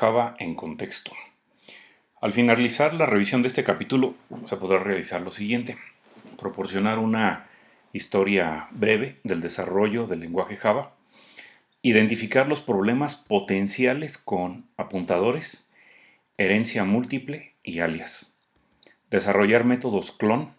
Java en contexto. Al finalizar la revisión de este capítulo, se podrá realizar lo siguiente: proporcionar una historia breve del desarrollo del lenguaje Java, identificar los problemas potenciales con apuntadores, herencia múltiple y alias, desarrollar métodos clon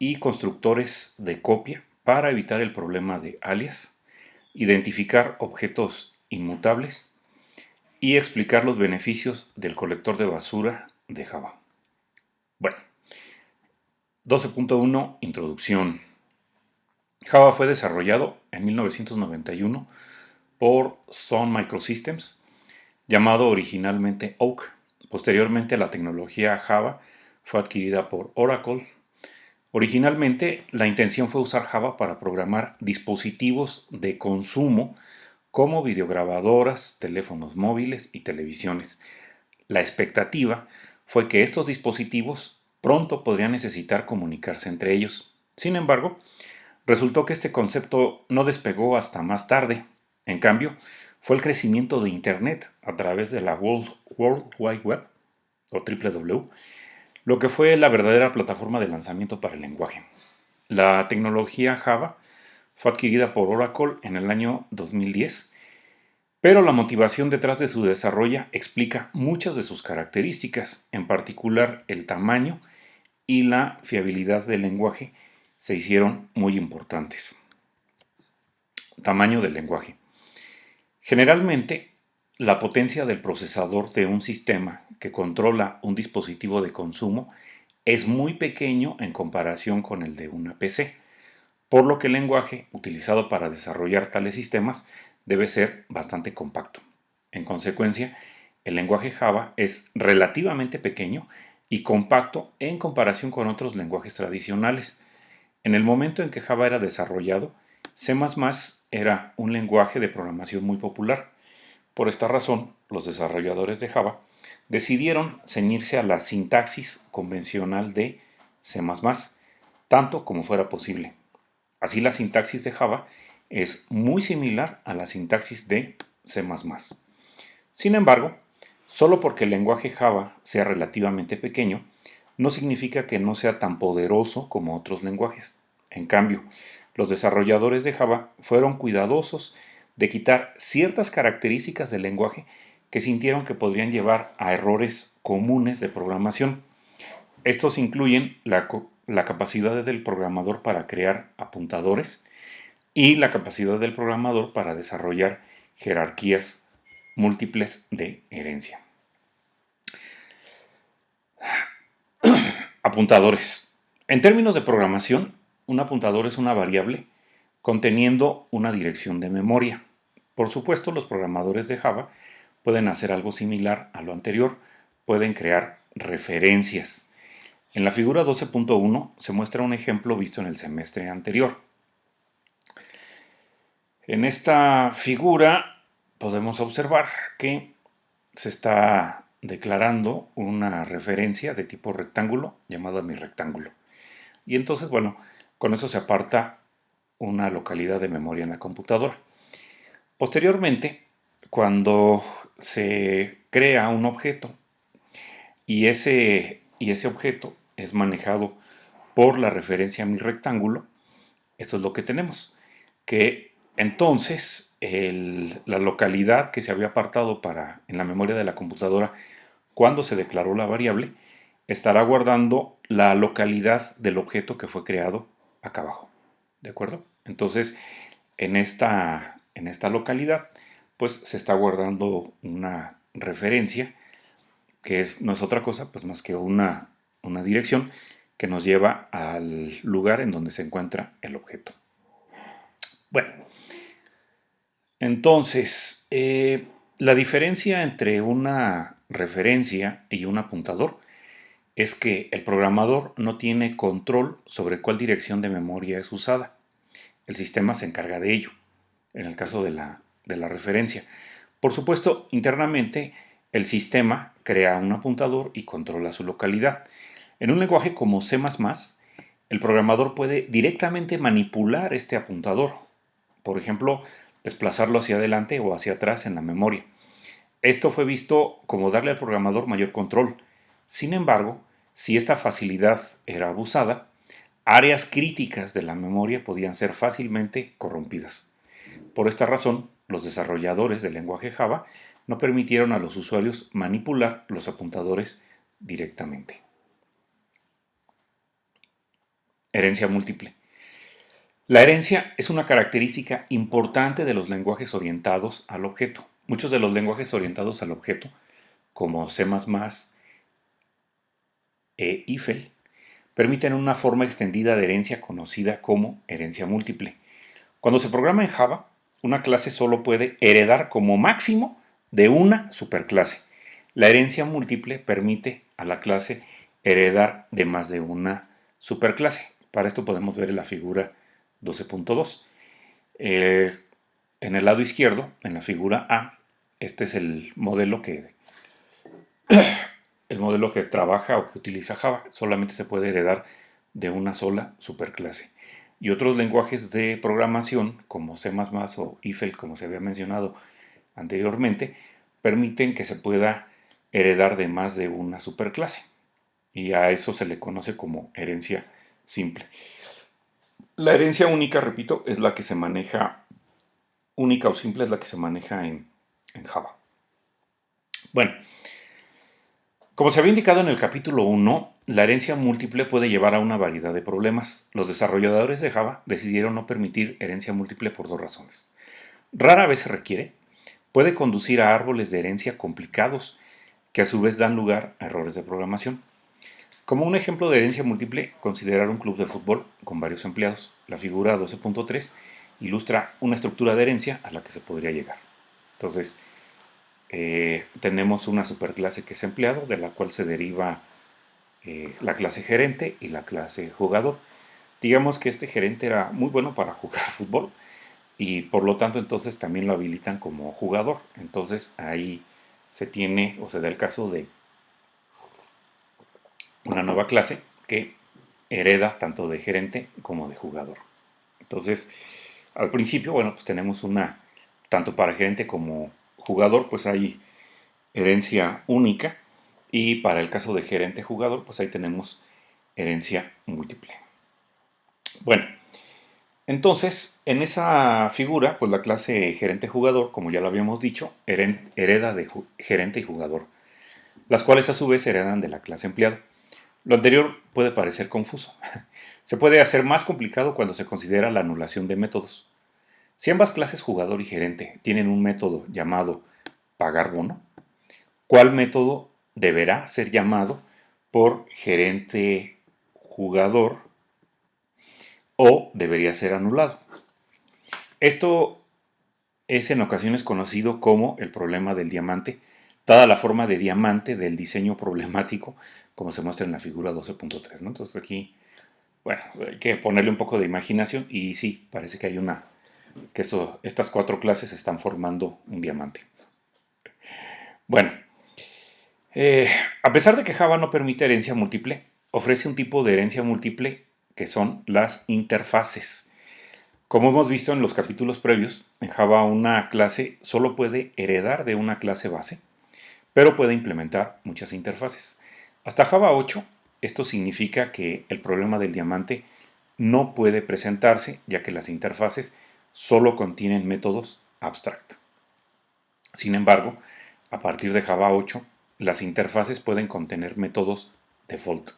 y constructores de copia para evitar el problema de alias, identificar objetos inmutables y explicar los beneficios del colector de basura de Java. Bueno, 12.1 Introducción. Java fue desarrollado en 1991 por Sun Microsystems, llamado originalmente Oak. Posteriormente, la tecnología Java fue adquirida por Oracle. Originalmente, la intención fue usar Java para programar dispositivos de consumo como videograbadoras, teléfonos móviles y televisiones. La expectativa fue que estos dispositivos pronto podrían necesitar comunicarse entre ellos. Sin embargo, resultó que este concepto no despegó hasta más tarde. En cambio, fue el crecimiento de Internet a través de la World Wide Web, o WW, lo que fue la verdadera plataforma de lanzamiento para el lenguaje. La tecnología Java fue adquirida por Oracle en el año 2010, pero la motivación detrás de su desarrollo explica muchas de sus características, en particular el tamaño y la fiabilidad del lenguaje se hicieron muy importantes. Tamaño del lenguaje. Generalmente, la potencia del procesador de un sistema que controla un dispositivo de consumo es muy pequeño en comparación con el de una PC, por lo que el lenguaje utilizado para desarrollar tales sistemas debe ser bastante compacto. En consecuencia, el lenguaje Java es relativamente pequeño y compacto en comparación con otros lenguajes tradicionales. En el momento en que Java era desarrollado, C++ era un lenguaje de programación muy popular. Por esta razón, los desarrolladores de Java decidieron ceñirse a la sintaxis convencional de C++, tanto como fuera posible. Así, la sintaxis de Java es muy similar a la sintaxis de C++. Sin embargo, solo porque el lenguaje Java sea relativamente pequeño, no significa que no sea tan poderoso como otros lenguajes. En cambio, los desarrolladores de Java fueron cuidadosos de quitar ciertas características del lenguaje que sintieron que podrían llevar a errores comunes de programación. Estos incluyen la capacidad del programador para crear apuntadores y la capacidad del programador para desarrollar jerarquías múltiples de herencia. Apuntadores. En términos de programación, un apuntador es una variable conteniendo una dirección de memoria. Por supuesto, los programadores de Java pueden hacer algo similar a lo anterior, pueden crear referencias. En la figura 12.1 se muestra un ejemplo visto en el semestre anterior. En esta figura podemos observar que se está declarando una referencia de tipo rectángulo llamada mi rectángulo. Y entonces, bueno, con eso se aparta una localidad de memoria en la computadora. Posteriormente, cuando se crea un objeto y ese objeto es manejado por la referencia a mi rectángulo, esto es lo que tenemos, que entonces la localidad que se había apartado en la memoria de la computadora cuando se declaró la variable estará guardando la localidad del objeto que fue creado acá abajo. ¿De acuerdo? Entonces, en esta localidad, pues se está guardando una referencia que no es otra cosa pues más que una dirección que nos lleva al lugar en donde se encuentra el objeto. Bueno, entonces, la diferencia entre una referencia y un apuntador es que el programador no tiene control sobre cuál dirección de memoria es usada. El sistema se encarga de ello, en el caso de la referencia. Por supuesto, internamente, el sistema crea un apuntador y controla su localidad. En un lenguaje como C++, el programador puede directamente manipular este apuntador. Por ejemplo, desplazarlo hacia adelante o hacia atrás en la memoria. Esto fue visto como darle al programador mayor control. Sin embargo, si esta facilidad era abusada, áreas críticas de la memoria podían ser fácilmente corrompidas. Por esta razón, los desarrolladores del lenguaje Java no permitieron a los usuarios manipular los apuntadores directamente. Herencia múltiple. La herencia es una característica importante de los lenguajes orientados al objeto. Muchos de los lenguajes orientados al objeto, como C++ e IFEL, permiten una forma extendida de herencia conocida como herencia múltiple. Cuando se programa en Java, una clase solo puede heredar como máximo de una superclase. La herencia múltiple permite a la clase heredar de más de una superclase. Para esto podemos ver en la figura 12.2. En el lado izquierdo, en la figura A, este es el modelo que trabaja o que utiliza Java. Solamente se puede heredar de una sola superclase. Y otros lenguajes de programación, como C++ o IFEL, como se había mencionado anteriormente, permiten que se pueda heredar de más de una superclase. Y a eso se le conoce como herencia simple. La herencia única, repito, es la que se maneja, única o simple es la que se maneja en Java. Bueno, como se había indicado en el capítulo 1, la herencia múltiple puede llevar a una variedad de problemas. Los desarrolladores de Java decidieron no permitir herencia múltiple por dos razones. Rara vez se requiere, puede conducir a árboles de herencia complicados que a su vez dan lugar a errores de programación. Como un ejemplo de herencia múltiple, considerar un club de fútbol con varios empleados. La figura 12.3 ilustra una estructura de herencia a la que se podría llegar. Entonces, tenemos una superclase que es empleado, de la cual se deriva la clase gerente y la clase jugador. Digamos que este gerente era muy bueno para jugar fútbol y por lo tanto entonces también lo habilitan como jugador. Entonces ahí se tiene o se da el caso de una nueva clase que hereda tanto de gerente como de jugador. Entonces, al principio, bueno, pues tenemos tanto para gerente como jugador, pues hay herencia única y para el caso de gerente jugador, pues ahí tenemos herencia múltiple. Bueno, entonces en esa figura, pues la clase gerente jugador, como ya lo habíamos dicho, hereda de gerente y jugador, las cuales a su vez heredan de la clase empleado. Lo anterior puede parecer confuso. Se puede hacer más complicado cuando se considera la anulación de métodos. Si ambas clases jugador y gerente tienen un método llamado pagar bono, ¿cuál método deberá ser llamado por gerente jugador o debería ser anulado? Esto es en ocasiones conocido como el problema del diamante, dada la forma de diamante del diseño problemático, como se muestra en la figura 12.3, ¿no? Entonces aquí, bueno, hay que ponerle un poco de imaginación y sí, parece que hay que estas cuatro clases están formando un diamante. Bueno, eh, a pesar de que Java no permite herencia múltiple, ofrece un tipo de herencia múltiple que son las interfaces. Como hemos visto en los capítulos previos, en Java una clase solo puede heredar de una clase base, pero puede implementar muchas interfaces. Hasta Java 8, esto significa que el problema del diamante no puede presentarse, ya que las interfaces solo contienen métodos abstract. Sin embargo, a partir de Java 8, las interfaces pueden contener métodos default.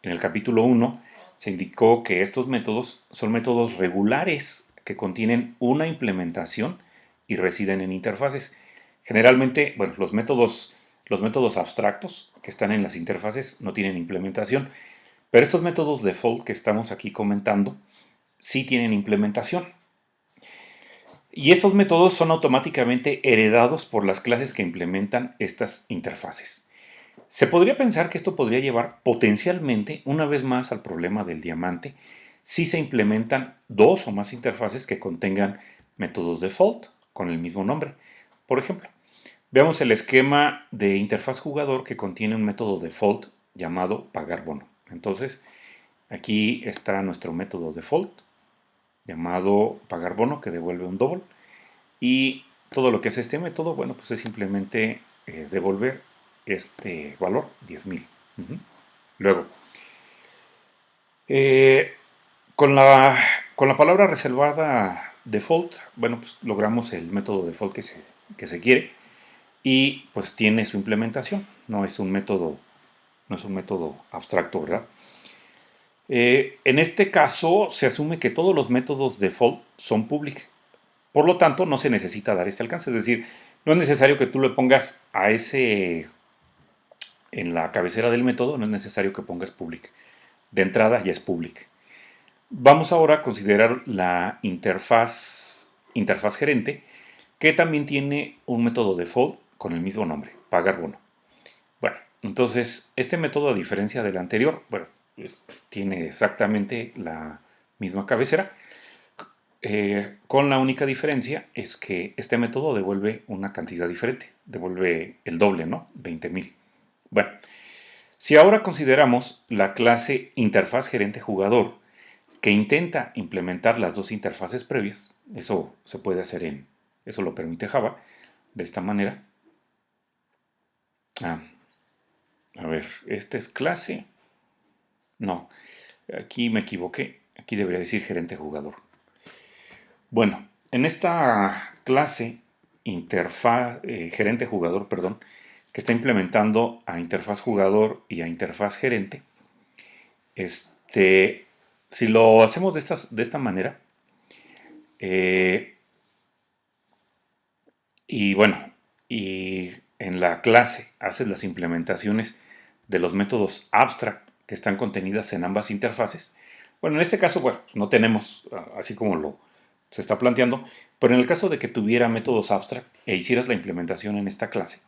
En el capítulo 1 se indicó que estos métodos son métodos regulares que contienen una implementación y residen en interfaces. Generalmente, bueno, los métodos abstractos que están en las interfaces no tienen implementación, pero estos métodos default que estamos aquí comentando sí tienen implementación. Y estos métodos son automáticamente heredados por las clases que implementan estas interfaces. Se podría pensar que esto podría llevar potencialmente una vez más al problema del diamante si se implementan dos o más interfaces que contengan métodos default con el mismo nombre. Por ejemplo, veamos el esquema de interfaz jugador que contiene un método default llamado pagar bono. Entonces, aquí está nuestro método default llamado pagar bono que devuelve un double y todo lo que hace este método, bueno, pues es simplemente devolver este valor, 10,000. Ujú. Luego, eh, con la, con la palabra reservada default, bueno, pues logramos el método default que se quiere y pues tiene su implementación. No es un método abstracto, ¿verdad? En este caso se asume que todos los métodos default son public. Por lo tanto, no se necesita dar este alcance. Es decir, no es necesario que tú le pongas a ese en la cabecera del método, no es necesario que pongas public. De entrada ya es public. Vamos ahora a considerar la interfaz gerente, que también tiene un método default con el mismo nombre, pagar bono. Bueno, entonces este método, a diferencia del anterior, bueno, pues, tiene exactamente la misma cabecera, con la única diferencia es que este método devuelve una cantidad diferente, devuelve el doble, ¿no? 20,000. Bueno, si ahora consideramos la clase interfaz gerente jugador, que intenta implementar las dos interfaces previas, eso se puede hacer eso lo permite Java, de esta manera. Ah, a ver, esta es clase, no, aquí me equivoqué, aquí debería decir gerente jugador. Bueno, en esta clase interfaz, gerente jugador, perdón, que está implementando a interfaz jugador y a interfaz gerente, si lo hacemos de esta manera, eh, y bueno, y en la clase haces las implementaciones de los métodos abstract que están contenidas en ambas interfaces. Bueno, en este caso, bueno, no tenemos, así como se está planteando, pero en el caso de que tuviera métodos abstract e hicieras la implementación en esta clase,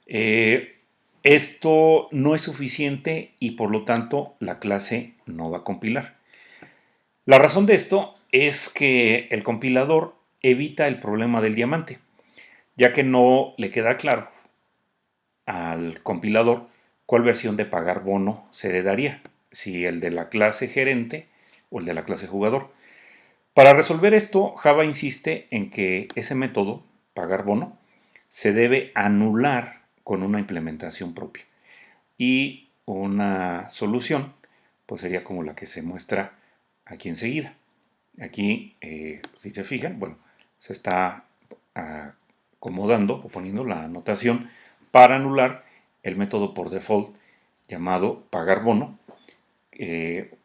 eh, esto no es suficiente y por lo tanto la clase no va a compilar. La razón de esto es que el compilador evita el problema del diamante, ya que no le queda claro al compilador cuál versión de pagar bono se heredaría, si el de la clase gerente o el de la clase jugador. Para resolver esto, Java insiste en que ese método, pagar bono, se debe anular con una implementación propia. Y una solución, pues sería como la que se muestra aquí enseguida. Aquí, si se fijan, bueno, se está acomodando o poniendo la anotación para anular el método por default llamado pagar bono,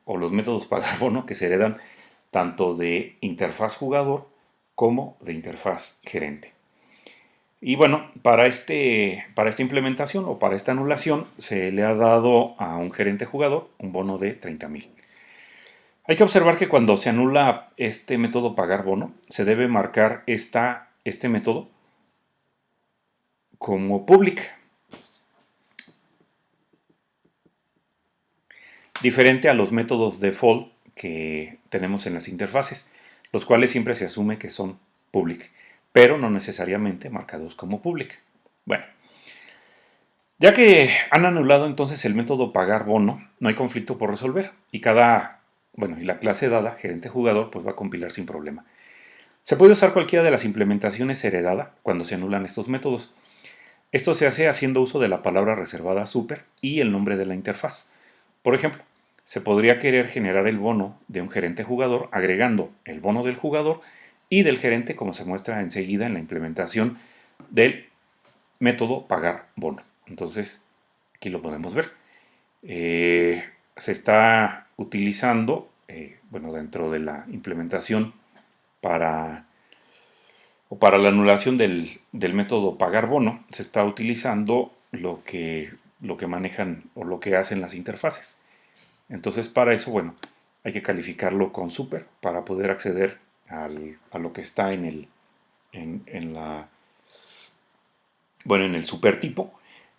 o los métodos pagar bono que se heredan tanto de interfaz jugador como de interfaz gerente. Y bueno, para esta implementación o para esta anulación se le ha dado a un gerente jugador un bono de 30,000. Hay que observar que cuando se anula este método pagar bono, se debe marcar este método como public, diferente a los métodos default que tenemos en las interfaces, los cuales siempre se asume que son public, pero no necesariamente marcados como public. Bueno, ya que han anulado entonces el método pagar bono, no hay conflicto por resolver y y la clase dada, gerente jugador, pues va a compilar sin problema. Se puede usar cualquiera de las implementaciones heredada cuando se anulan estos métodos. Esto se hace haciendo uso de la palabra reservada super y el nombre de la interfaz. Por ejemplo, se podría querer generar el bono de un gerente jugador agregando el bono del jugador y del gerente, como se muestra enseguida en la implementación del método pagar bono. Entonces, aquí lo podemos ver. Se está utilizando, dentro de la implementación para para la anulación del método pagar bono, se está utilizando lo que manejan o lo que hacen las interfaces. Entonces, para eso, bueno, hay que calificarlo con super para poder acceder a lo que está en el super tipo.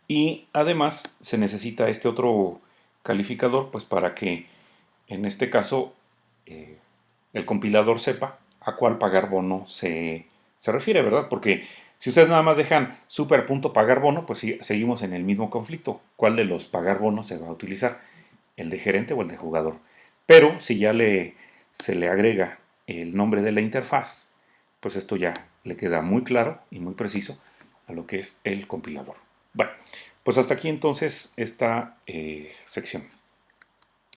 Y además se necesita este otro calificador, pues para que en este caso eh, el compilador sepa a cuál pagar bono se refiere, ¿verdad? Porque si ustedes nada más dejan super.pagar bono, pues sí, seguimos en el mismo conflicto. ¿Cuál de los pagar bonos se va a utilizar? ¿El de gerente o el de jugador? Pero si ya se le agrega el nombre de la interfaz, pues esto ya le queda muy claro y muy preciso a lo que es el compilador. Bueno, pues hasta aquí entonces esta sección.